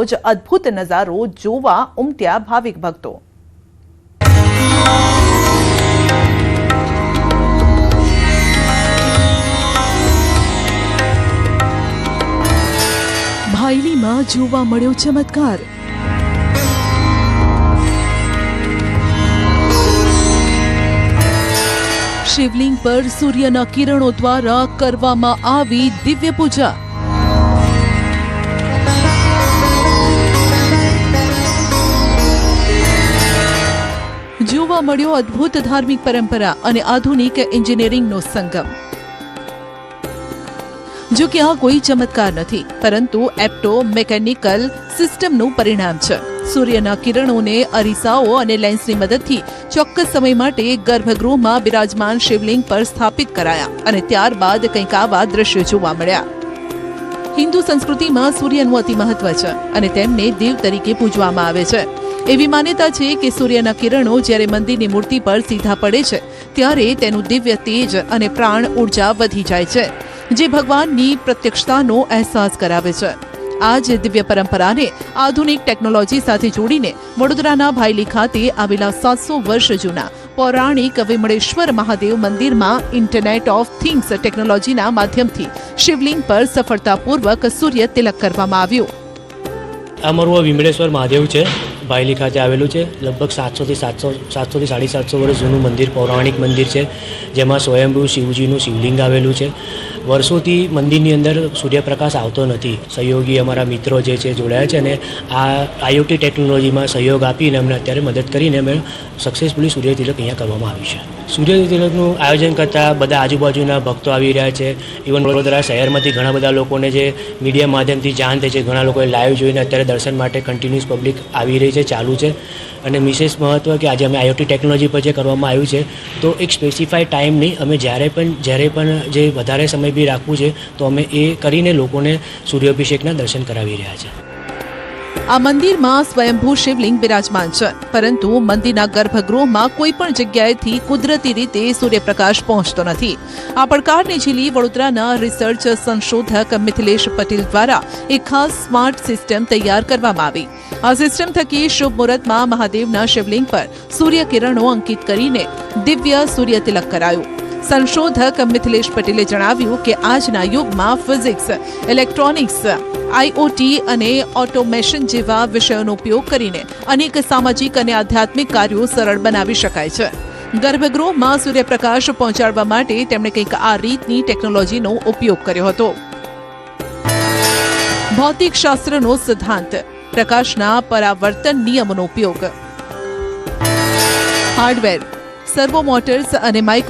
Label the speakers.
Speaker 1: જ અદ્ભુત નજારો જોવા ઉમટ્યા ભાવિક ભક્તો।
Speaker 2: ભાયલીમાં જોવા મળ્યો ચમત્કાર। શિવલિંગ પર સૂર્યના કિરણો દ્વારા કરવામાં આવી દિવ્ય પૂજા। જોવા મળ્યો અદ્ભુત ધાર્મિક પરંપરા અને આધુનિક એન્જિનિયરિંગનો સંગમ। જો કે આ કોઈ ચમત્કાર નથી, પરંતુ એપ્ટો મેકેનિકલ સિસ્ટમનું પરિણામ છે। સૂર્યના કિરણોને અરીસાઓ અને લેન્સની મદદથી ચોક્કસ સમય માટે ગર્ભગૃહમાં બિરાજમાન શિવલિંગ પર સ્થાપિત કરાયા અને ત્યારબાદ કંઈક આવા દ્રશ્યો જોવા મળ્યા। હિન્દુ સંસ્કૃતિમાં સૂર્યનું અતિ મહત્વ છે અને તેમને દેવ તરીકે પૂજવામાં આવે છે। એવી માન્યતા છે કે સૂર્યના કિરણો જ્યારે મંદિરની મૂર્તિ પર સીધા પડે છે ત્યારે તેનું દિવ્ય તેજ અને પ્રાણ ઉર્જા વધી જાય છે, જે ભગવાનની પ્રત્યક્ષતાનો અહેસાસ કરાવે છે। આ જ દિવ્ય પરંપરાને આધુનિક ટેકનોલોજી સાથે જોડીને વડોદરાના ભાયલી ખાતે આવેલા 700 વર્ષ જૂના પૌરાણિક વિમળેશ્વર મહાદેવ મંદિરમાં ઇન્ટરનેટ ઓફ થિંગ્સ ટેકનોલોજીના માધ્યમથી શિવલિંગ પર સફળતાપૂર્વક સૂર્ય તિલક કરવામાં આવ્યું।
Speaker 3: અમારું વિમળેશ્વર મહાદેવ છે, ભાયલી ખાતે આવેલું છે। લગભગ 700થી 750 વર્ષ જૂનું મંદિર, પૌરાણિક મંદિર છે, જેમાં સ્વયંભૂ શિવજીનું શિવલિંગ આવેલું છે। વર્ષોથી મંદિરની અંદર સૂર્યપ્રકાશ આવતો નથી। સહયોગી અમારા મિત્રો જે છે જોડાયા છે અને આ આઈઓટી ટેકનોલોજીમાં સહયોગ આપીને અમને અત્યારે મદદ કરીને અમે સક્સેસફુલી સૂર્ય તિલક અહીંયા કરવામાં આવ્યું છે। સૂર્ય તિલકનું આયોજન કરતાં બધા આજુબાજુના ભક્તો આવી રહ્યા છે। ઇવન વડોદરા શહેરમાંથી ઘણા બધા લોકોને જે મીડિયા માધ્યમથી જાણ થઈ છે, ઘણા લોકોએ લાઈવ જોઈને અત્યારે દર્શન માટે કન્ટિન્યુઅસ પબ્લિક આવી રહી છે, ચાલુ છે। અને વિશેષ મહત્ત્વ કે આજે અમે આઈઓટી ટેકનોલોજી પર જે કરવામાં આવ્યું છે, તો એક સ્પેસિફાઈડ ટાઈમ નહીં, અમે જ્યારે પણ જે વધારે સમય બી રાખવું છે તો અમે એ કરીને લોકોને સૂર્યાભિષેકના દર્શન કરાવી રહ્યા છે।
Speaker 2: આ મંદિરમાં સ્વયંભૂ શિવલિંગ બિરાજમાન છે, પરંતુ મંદિરના ગર્ભગૃહમાં કોઈ પણ જગ્યાએથી કુદરતી રીતે સૂર્યપ્રકાશ પહોંચતો નથી। આ પડકારને ઝીલી વડોદરાના રિસર્ચ સંશોધક મિથિલેશ પટેલ દ્વારા એક ખાસ સ્માર્ટ સિસ્ટમ તૈયાર કરવામાં આવી। આ સિસ્ટમ થકી શુભ મુહૂર્તમાં મહાદેવના શિવલિંગ પર સૂર્ય કિરણો અંકિત કરીને દિવ્ય સૂર્ય તિલક કરાયું। સંશોધક મિથિલેશ પટેલે જણાવ્યું કે આજના યુગમાં ફિઝિક્સ, ઇલેક્ટ્રોનિક્સ, આઈઓટી અને ઓટોમેશન જેવા વિષયોનો ઉપયોગ કરીને અનેક સામાજિક અને આધ્યાત્મિક કાર્યો સરળ બનાવી શકાય છે। ગર્ભગૃહમાં સૂર્યપ્રકાશ પહોંચાડવા માટે તેમણે કંઈક આ રીતની ટેકનોલોજીનો ઉપયોગ કર્યો હતો। ભૌતિક શાસ્ત્રનો સિદ્ધાંત, પ્રકાશના પરાવર્તન નિયમનો ઉપયોગ, હાર્ડવેર, સર્વો મોટર્સ અને માઇક્રો